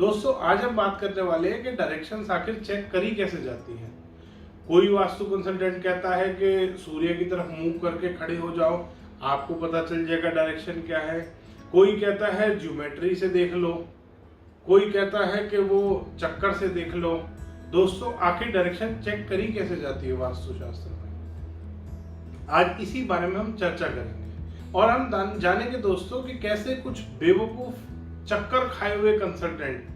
दोस्तों आज हम बात करने वाले हैं कि डायरेक्शंस आखिर चेक करी कैसे जाती है। कोई वास्तु कंसल्टेंट कहता है कि सूर्य की तरफ मुंह करके खड़े हो जाओ, आपको पता चल जाएगा डायरेक्शन क्या है। कोई कहता है ज्योमेट्री से देख लो, कोई कहता है कि वो चक्कर से देख लो। दोस्तों आखिर डायरेक्शन चेक करी कैसे जाती है वास्तुशास्त्र में, आज इसी बारे में हम चर्चा करेंगे और हम जानेंगे दोस्तों कि कैसे कुछ बेवकूफ चक्कर खाए हुए कंसल्टेंट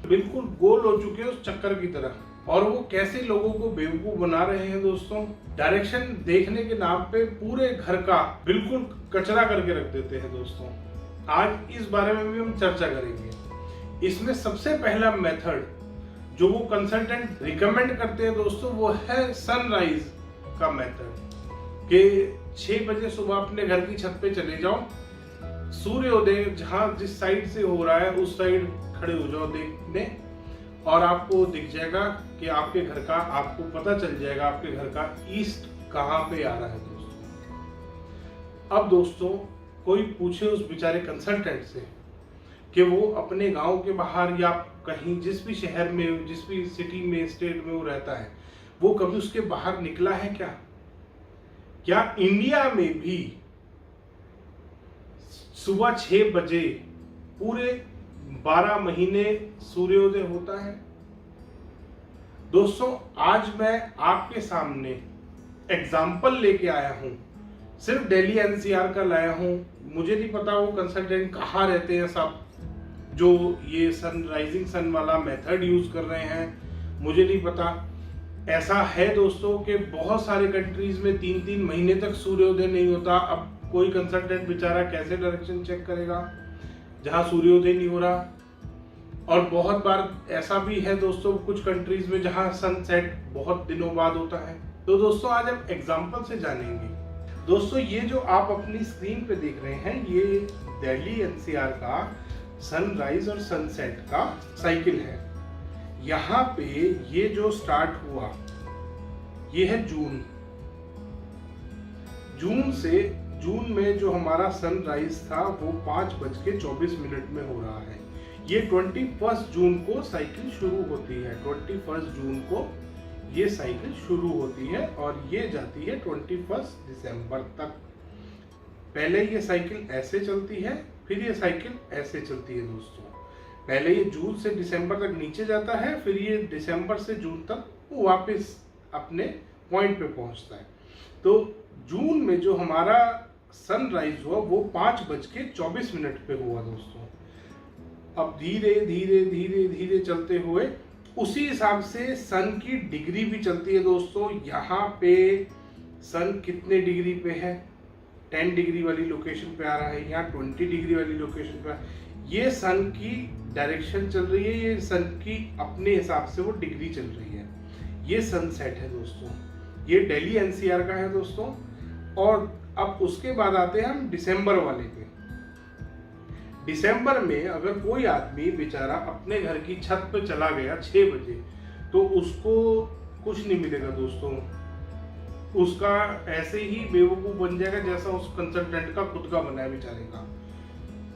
बिल्कुल गोल हो चुके हैं उस चक्कर की तरह, और वो कैसे लोगों को बेवकूफ बना रहे हैं। दोस्तों डायरेक्शन देखने के नाम पे पूरे घर का बिल्कुल कचरा करके रख देते हैं। दोस्तों आज इस बारे में भी हम चर्चा करेंगे। इसमें सबसे पहला मेथड जो वो कंसल्टेंट रिकमेंड करते हैं दोस्तों, वो है सनराइज का मेथड कि 6 बजे सुबह अपने घर की छत पे चले जाओ, सूर्योदय जहां जिस साइड से हो रहा है उस साइड खड़े हो जाओ देखने, और आपको दिख जाएगा कि आपके घर का, आपको पता चल जाएगा आपके घर का ईस्ट कहां पे आ रहा है। दोस्तों अब दोस्तों कोई पूछे उस बेचारे कंसल्टेंट से कि वो अपने गांव के बाहर या कहीं जिस भी शहर में, जिस भी सिटी में, स्टेट में वो रहता है, वो कभी उसके बाहर निकला है क्या? क्या इंडिया में भी सुबह 6 बजे पूरे 12 महीने सूर्योदय होता है? दोस्तों आज मैं आपके सामने एग्जाम्पल लेके आया हूं, सिर्फ दिल्ली एनसीआर का लाया हूं। मुझे नहीं पता वो कंसल्टेंट कहाँ रहते हैं सब जो ये सनराइजिंग सन वाला मेथड यूज कर रहे हैं, मुझे नहीं पता। ऐसा है दोस्तों कि बहुत सारे कंट्रीज में 3-3 महीने तक सूर्योदय नहीं होता। अब कोई कंसल्टेंट बेचारा कैसे डायरेक्शन चेक करेगा जहां सूर्योदय नहीं हो रहा। और बहुत बार ऐसा भी है दोस्तों कुछ कंट्रीज में जहां सनसेट बहुत दिनों बाद होता है। तो दोस्तों आज हम एग्जांपल से जानेंगे। दोस्तों ये जो आप अपनी स्क्रीन पे देख रहे हैं, ये दिल्ली एनसीआर का सनराइज और सनसेट का साइकिल है। यहाँ पे ये जो स्टार्ट हुआ ये है जून में जो हमारा सनराइज था वो 5:24 में हो रहा है। ये 21 जून को साइकिल शुरू होती है। 21 जून को ये साइकिल शुरू होती है और ये जाती है 21 दिसंबर तक। पहले ये साइकिल ऐसे चलती है, फिर ये साइकिल ऐसे चलती है। दोस्तों पहले ये जून से दिसंबर तक नीचे जाता है, फिर ये दिसंबर से जून तक वापस अपने पॉइंट पे पहुंचता है। तो जून में जो हमारा सनराइज हुआ वो 5:24 पे हुआ। दोस्तों अब धीरे धीरे धीरे धीरे चलते हुए उसी हिसाब से सन की डिग्री भी चलती है। दोस्तों यहाँ पे सन कितने डिग्री पे है? 10 डिग्री वाली लोकेशन पे आ रहा है, यहाँ 20 डिग्री वाली लोकेशन पे। ये सन की डायरेक्शन चल रही है, ये सन की अपने हिसाब से वो डिग्री चल रही है। ये सनसेट है दोस्तों, ये दिल्ली एनसीआर का है दोस्तों। और अब उसके बाद आते हैं हम दिसंबर वाले पे। दिसंबर में अगर कोई आदमी बेचारा अपने घर की छत पे चला गया 6 बजे, तो उसको कुछ नहीं मिलेगा दोस्तों। उसका ऐसे ही बेवकूफ बन जाएगा जैसा उस कंसल्टेंट का खुद का बना है बेचारे का।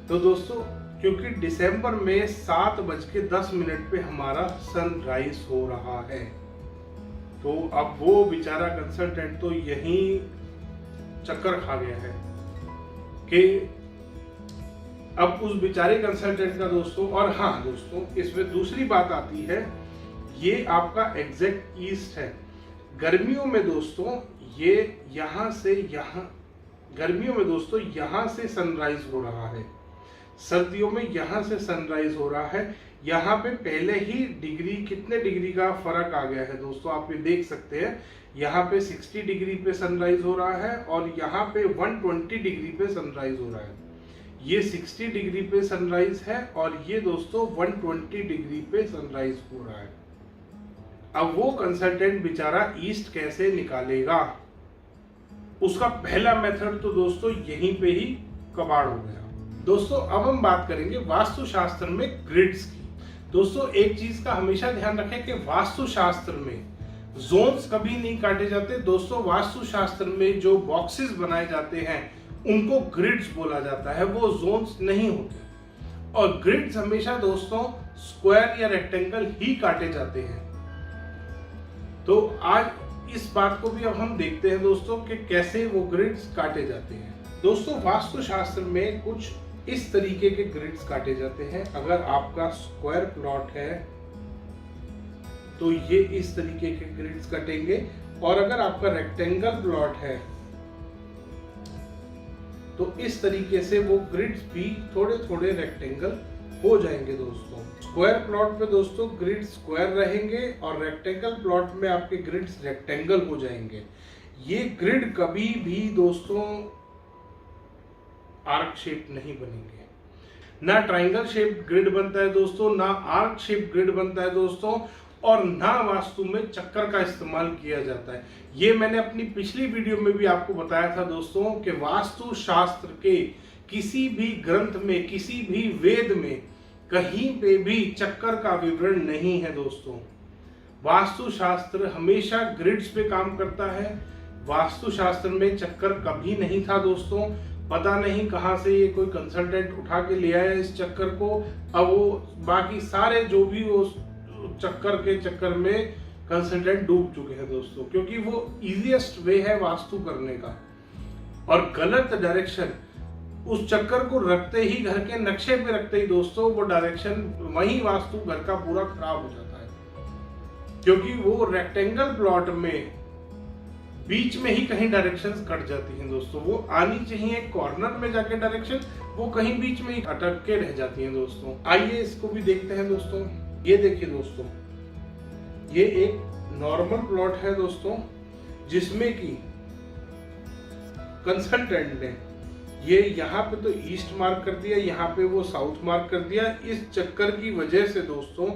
तो दोस्तों क्योंकि दिसंबर में 7:10 पे हमारा सनराइज हो रहा है, तो अब वो बेचारा कंसल्टेंट तो यहीं चक्कर खा गया है कि अब उस बेचारे कंसल्टेंट का दोस्तों। और हाँ दोस्तों इसमें दूसरी बात आती है, ये आपका एग्जैक्ट ईस्ट है। गर्मियों में दोस्तों ये यहाँ से यहाँ, गर्मियों में दोस्तों यहाँ से सनराइज हो रहा है, सर्दियों में यहाँ से सनराइज हो रहा है। यहाँ पे पहले ही डिग्री, कितने डिग्री का फर्क आ गया है दोस्तों, आप ये देख सकते हैं। यहाँ पे 60 डिग्री पे सनराइज हो रहा है और यहाँ पे 120 डिग्री पे सनराइज हो रहा है। ये 60 डिग्री पे सनराइज है और ये दोस्तों 120 डिग्री पे सनराइज हो रहा है। अब वो कंसल्टेंट बेचारा ईस्ट कैसे निकालेगा? उसका पहला मेथड तो दोस्तों यहीं पे ही कबाड़ हो गया। दोस्तों अब हम बात करेंगे वास्तुशास्त्र में ग्रिड्स की। दोस्तों एक चीज का हमेशा ध्यान रखें कि वास्तुशास्त्र में जोन्स कभी नहीं काटे जाते। दोस्तों वास्तुशास्त्र में जो बॉक्सेस बनाए जाते हैं उनको ग्रिड्स बोला जाता है, वो जोन्स नहीं होते। और ग्रिड्स हमेशा दोस्तों स्क्वायर या रेक्टेंगल ही काटे जाते हैं। तो आज इस बात को भी अब हम देखते हैं दोस्तों कि कैसे वो ग्रिड्स काटे जाते हैं। दोस्तों वास्तुशास्त्र में कुछ इस तरीके के ग्रिड्स काटे जाते हैं। अगर आपका स्क्वायर प्लॉट है तो ये इस तरीके के ग्रिड्स कटेंगे, और अगर आपका रेक्टेंगल प्लॉट है तो इस तरीके से वो ग्रिड्स भी थोड़े थोड़े रेक्टेंगल हो जाएंगे दोस्तों। स्क्वायर प्लॉट में दोस्तों ग्रिड स्क्वायर रहेंगे और रेक्टेंगल प्लॉट में आपके ग्रिड्स रेक्टेंगल हो जाएंगे। ये ग्रिड कभी भी दोस्तों आर्क शेप नहीं बनेंगे। ना ट्रायंगल शेप ग्रिड बनता है दोस्तों, ना आर्क शेप ग्रिड बनता है दोस्तों, और ना वास्तु में चक्कर का इस्तेमाल किया जाता है। ये मैंने अपनी पिछली वीडियो में भी आपको बताया था दोस्तों कि वास्तु शास्त्र के किसी भी ग्रंथ में, किसी भी वेद में कहीं पे भी चक्कर का विवरण नहीं है दोस्तों। वास्तु शास्त्र हमेशा ग्रिड्स पे काम करता है। वास्तु शास्त्र में चक्कर कभी नहीं था दोस्तों। पता नहीं कहां से ये कोई कंसल्टेंट उठा के ले आया इस चक्कर को। अब वो बाकी सारे जो भी वो चक्कर के चक्कर में कंसल्टेंट डूब चुके हैं दोस्तों, क्योंकि वो इजीएस्ट वे है वास्तु करने का। और गलत डायरेक्शन उस चक्कर को रखते ही, घर के नक्शे पे रखते ही दोस्तों वो डायरेक्शन, वही वास्तु घर का पूरा खराब हो जाता है। क्योंकि वो रेक्टेंगल प्लॉट में बीच में ही कहीं डायरेक्शंस कट जाती हैं दोस्तों। वो आनी चाहिए कॉर्नर में जाके डायरेक्शन, वो कहीं बीच में ही अटक के रह जाती हैं दोस्तों। आइए इसको भी देखते हैं दोस्तों। ये देखिए दोस्तों, ये एक नॉर्मल प्लॉट है दोस्तों, जिसमें कि कंसल्टेंट ने ये यहाँ पे तो ईस्ट मार्क कर दिया, यहाँ पे वो साउथ मार्क कर दिया। इस चक्कर की वजह से दोस्तों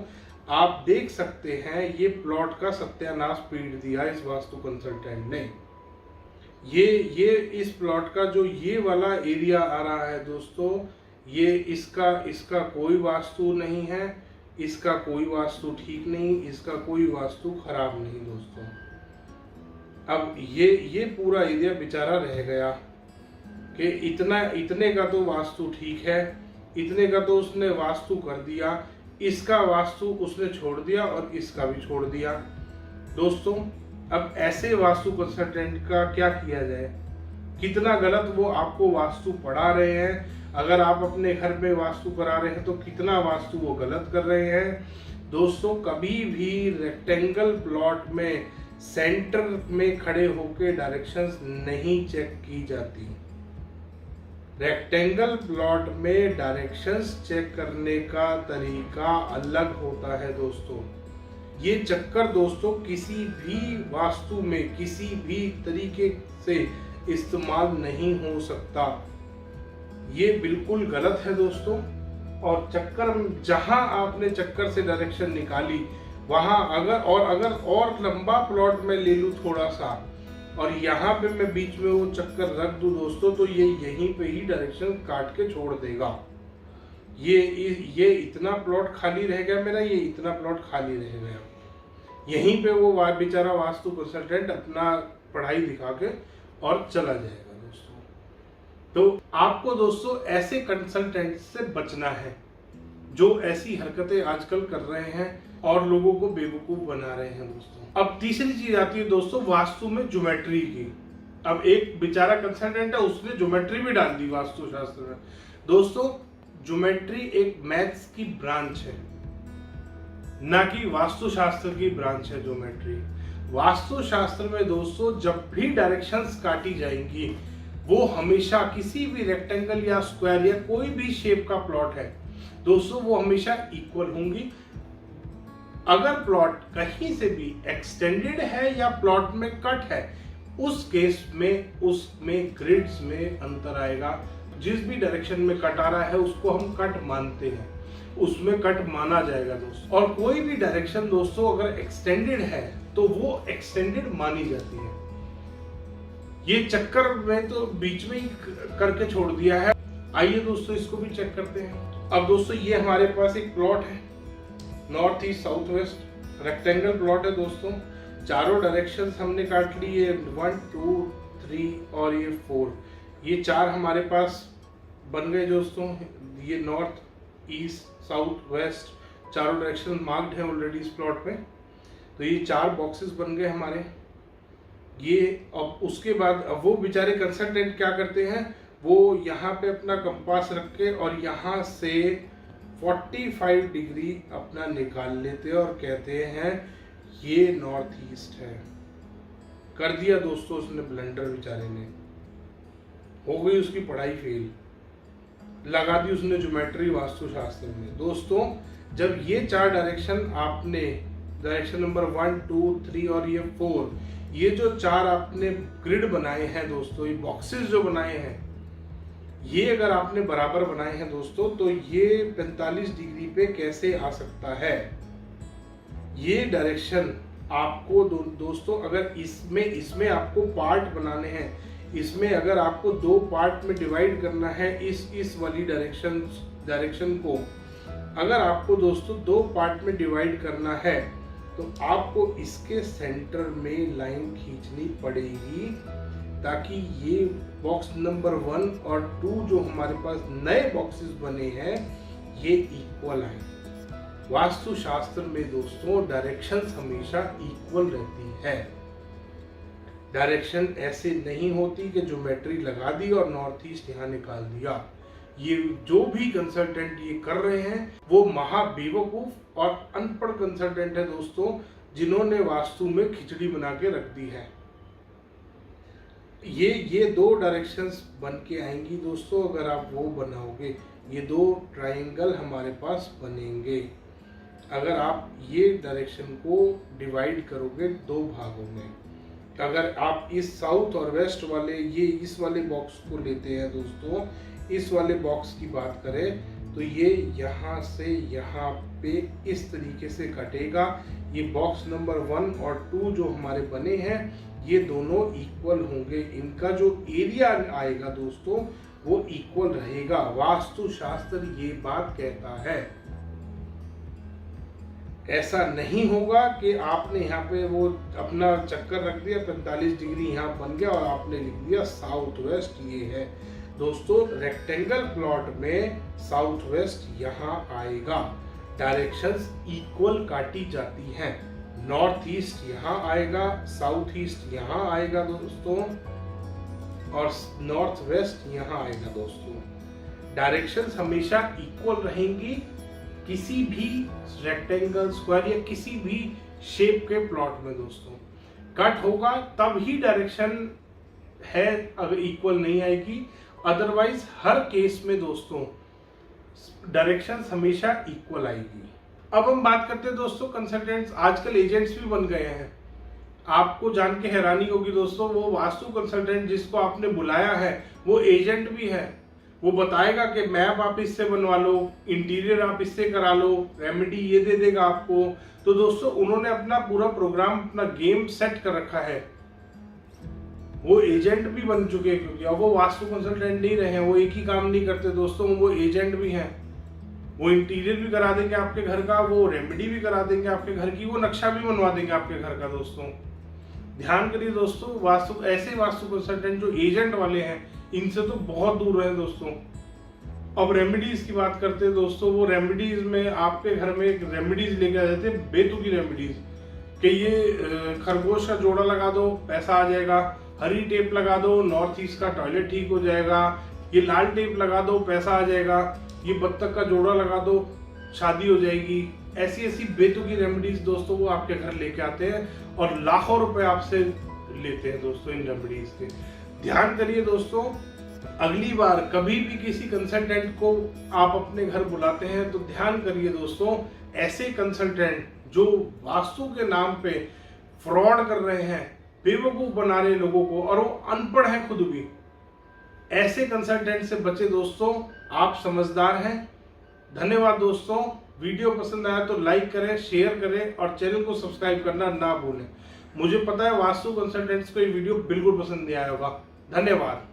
आप देख सकते हैं ये प्लॉट का सत्यानाश पीट दिया इस वास्तु कंसल्टेंट ने। ये इस प्लॉट का जो ये वाला एरिया आ रहा है दोस्तों, ये इसका कोई वास्तु नहीं है, इसका कोई वास्तु ठीक नहीं, इसका कोई वास्तु खराब नहीं दोस्तों। अब ये पूरा एरिया बेचारा रह गया कि इतने का तो वास्तु ठीक है, इतने का तो उसने वास्तु कर दिया, इसका वास्तु उसने छोड़ दिया और इसका भी छोड़ दिया दोस्तों। अब ऐसे वास्तु कंसल्टेंट का क्या किया जाए? कितना गलत वो आपको वास्तु पढ़ा रहे हैं। अगर आप अपने घर में वास्तु करा रहे हैं तो कितना वास्तु वो गलत कर रहे हैं दोस्तों। कभी भी रेक्टेंगल प्लॉट में सेंटर में खड़े होकर डायरेक्शंस नहीं चेक की जाती। रेक्टेंगल प्लॉट में डायरेक्शंस चेक करने का तरीका अलग होता है दोस्तों। ये चक्कर दोस्तों किसी भी वास्तु में किसी भी तरीके से इस्तेमाल नहीं हो सकता। ये बिल्कुल गलत है दोस्तों। और चक्कर, जहां आपने चक्कर से डायरेक्शन निकाली वहां अगर और लंबा प्लॉट में ले लूं थोड़ा सा, और यहाँ पे मैं बीच में वो चक्कर रख दूं दोस्तों, तो ये यहीं पे ही डायरेक्शन काट के छोड़ देगा। ये इतना प्लॉट खाली रह गया मेरा, ये इतना प्लॉट खाली रह गया। यहीं पे वो बेचारा वास्तु कंसल्टेंट अपना पढ़ाई दिखा के और चला जाएगा दोस्तों। तो आपको दोस्तों ऐसे कंसल्टेंट से बचना है जो ऐसी हरकतें आजकल कर रहे हैं और लोगों को बेवकूफ बना रहे हैं दोस्तों। अब तीसरी चीज आती है दोस्तों वास्तु में ज्योमेट्री की। अब एक बेचारा कंसल्टेंट है, उसने ज्योमेट्री भी डाल दी वास्तु शास्त्र में दोस्तों। ज्योमेट्री एक मैथ्स की ब्रांच है, ना कि वास्तु शास्त्र की ब्रांच है ज्योमेट्री। वास्तु शास्त्र में दोस्तों जब भी डायरेक्शंस काटी जाएंगी वो हमेशा किसी भी रेक्टेंगल या स्क्वायर या कोई भी शेप का प्लॉट है दोस्तों, वो हमेशा इक्वल होंगी। अगर प्लॉट कहीं से भी एक्सटेंडेड है या प्लॉट में कट है, उस केस में उसमें ग्रिड्स में अंतर आएगा। जिस भी डायरेक्शन में कट आ रहा है उसको हम कट मानते हैं, उसमें कट माना जाएगा दोस्तों। और कोई भी डायरेक्शन दोस्तों अगर एक्सटेंडेड है तो वो एक्सटेंडेड मानी जाती है। ये चक्कर में तो बीच में ही करके छोड़ दिया है। आइए दोस्तों इसको भी चेक करते हैं। अब दोस्तों ये हमारे पास एक प्लॉट है, north east south west rectangle plot है दोस्तों। चारों डायरेक्शंस हमने काट ली है, 1 2 3 और ये 4। ये चार हमारे पास बन गए दोस्तों। ये नॉर्थ ईस्ट साउथ वेस्ट चारों डायरेक्शन मार्क्ड है ऑलरेडी इस प्लॉट पे। तो ये 4 बॉक्सेस बन गए हमारे। ये अब उसके बाद अब वो बेचारे कंसल्टेंट क्या करते हैं, वो यहाँ पे अपना कंपास रख के और यहाँ से 45 डिग्री अपना निकाल लेते हैं और कहते हैं ये नॉर्थ ईस्ट है। कर दिया दोस्तों उसने ब्लंडर, बेचारे ने, हो गई उसकी पढ़ाई फेल, लगा दी उसने ज्योमेट्री वास्तुशास्त्र में। दोस्तों जब ये 4 डायरेक्शन आपने, डायरेक्शन नंबर 1, 2, 3 और ये 4, ये जो 4 आपने ग्रिड बनाए हैं दोस्तों, ये बॉक्सेस जो बनाए हैं, ये अगर आपने बराबर बनाए हैं दोस्तों, तो ये 45 डिग्री पे कैसे आ सकता है। ये डायरेक्शन आपको दोस्तों अगर इसमें आपको पार्ट बनाने हैं, इसमें अगर आपको 2 पार्ट में डिवाइड करना है, इस वाली डायरेक्शन को अगर आपको दोस्तों 2 पार्ट में डिवाइड करना है, तो आपको इसके सेंटर में लाइन खींचनी पड़ेगी, ताकि ये बॉक्स नंबर 1 और 2 जो हमारे पास नए बॉक्सेस बने हैं, ये इक्वल आए। वास्तुशास्त्र में दोस्तों डायरेक्शंस हमेशा इक्वल रहती है। डायरेक्शन ऐसे नहीं होती कि ज्योमेट्री लगा दी और नॉर्थ ईस्ट यहाँ निकाल दिया। ये जो भी कंसल्टेंट ये कर रहे हैं वो महा बेवकूफ और अनपढ़ कंसल्टेंट है दोस्तों, जिन्होंने वास्तु में खिचड़ी बना के रख दी है। ये 2 डायरेक्शंस बन के आएंगी दोस्तों, अगर आप वो बनाओगे, ये 2 ट्रायंगल हमारे पास बनेंगे। अगर आप ये डायरेक्शन को डिवाइड करोगे 2 भागों में, अगर आप इस साउथ और वेस्ट वाले इस वाले बॉक्स को लेते हैं दोस्तों, इस वाले बॉक्स की बात करें तो ये यहाँ से यहाँ पे इस तरीके से कटेगा। ये बॉक्स नंबर 1 और 2 जो हमारे बने हैं, ये दोनों इक्वल होंगे। इनका जो एरिया आएगा दोस्तों वो इक्वल रहेगा। वास्तुशास्त्र ये बात कहता है। ऐसा नहीं होगा कि आपने यहाँ पे वो अपना चक्कर रख दिया, 45 डिग्री यहाँ बन गया और आपने लिख दिया साउथ वेस्ट ये है। दोस्तों रेक्टेंगल प्लॉट में साउथ वेस्ट यहाँ आएगा। डायरेक्शंस इक्वल काटी जाती हैं। नॉर्थ ईस्ट यहाँ आएगा, साउथ ईस्ट यहाँ आएगा दोस्तों, और नॉर्थ वेस्ट यहाँ आएगा दोस्तों। डायरेक्शंस हमेशा इक्वल रहेंगी किसी भी रेक्टेंगल, स्क्वायर या किसी भी शेप के प्लॉट में दोस्तों। कट होगा तब ही डायरेक्शन है, अगर इक्वल नहीं आएगी, अदरवाइज हर केस में दोस्तों डायरेक्शंस हमेशा इक्वल आएगी। अब हम बात करते हैं दोस्तों कंसल्टेंट्स, आजकल एजेंट्स भी बन गए हैं। आपको जान के हैरानी होगी दोस्तों, वो वास्तु कंसल्टेंट जिसको आपने बुलाया है वो एजेंट भी है। वो बताएगा कि मैप आप इससे बनवा लो, इंटीरियर आप इससे करा लो, रेमेडी ये दे देगा आपको। तो दोस्तों उन्होंने अपना पूरा प्रोग्राम, अपना गेम सेट कर रखा है। वो एजेंट भी बन चुके हैं, क्योंकि अब वो वास्तु कंसल्टेंट नहीं रहे हैं, वो एक ही काम नहीं करते दोस्तों, वो एजेंट भी हैं। वो इंटीरियर भी करा देंगे आपके घर का, वो रेमेडी भी करा देंगे आपके घर की, वो नक्शा भी बनवा देंगे आपके घर का। दोस्तों ध्यान करिए दोस्तों, वास्तु ऐसे वास्तु कंसल्टेंट जो एजेंट वाले हैं, इनसे तो बहुत दूर रहे दोस्तों। अब रेमेडीज की बात करते हैं दोस्तों, वो रेमेडीज में आपके घर में एक रेमेडीज लेके आ जाते हैं, बेतुकी रेमेडीज, कि ये खरगोश का जोड़ा लगा दो पैसा आ जाएगा, हरी टेप लगा दो नॉर्थ ईस्ट का टॉयलेट ठीक हो जाएगा, ये लाल टेप लगा दो पैसा आ जाएगा, ये बत्तख का जोड़ा लगा दो शादी हो जाएगी। ऐसी ऐसी बेतुकी रेमेडीज दोस्तों वो आपके घर लेके आते हैं और लाखों रुपए आपसे लेते हैं दोस्तों इन रेमेडीज के। ध्यान करिए दोस्तों, अगली बार कभी भी किसी कंसल्टेंट को आप अपने घर बुलाते हैं तो ध्यान करिए दोस्तों, ऐसे कंसल्टेंट जो वास्तु के नाम पे फ्रॉड कर रहे हैं, बेवकूफ बना रहे लोगों को, और वो अनपढ़ है खुद भी, ऐसे कंसल्टेंट से बचे दोस्तों। आप समझदार हैं। धन्यवाद दोस्तों। वीडियो पसंद आया तो लाइक करें, शेयर करें और चैनल को सब्सक्राइब करना ना भूलें। मुझे पता है वास्तु कंसल्टेंट्स को ये वीडियो बिल्कुल पसंद नहीं आया होगा। धन्यवाद।